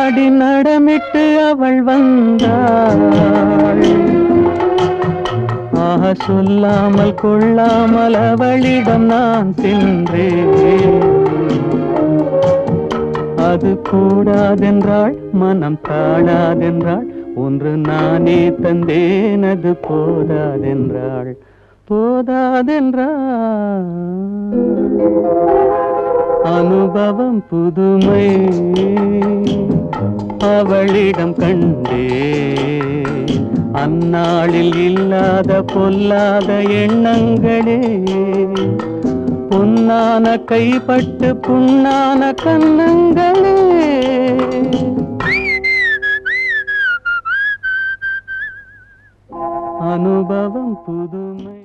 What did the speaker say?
ஆடி நடமிட்டு அவள் வந்தாள். ஆக சொல்லாமல் கொள்ளாமல் அவளிடம் நான் சென்றேன். அது கூடாதென்றாள், மனம் தாழாதென்றாள், ஒன்று நானே தந்தேன் அது போதாதென்றாள். போதாதென்றாள். அனுபவம் புதுமை அவளிடம் கண்டே, அந்நாளில் இல்லாத பொல்லாத எண்ணங்களே, பொன்னான கைப்பட்டு புண்ணான கன்னங்களே. அனுபவம் புதுமை.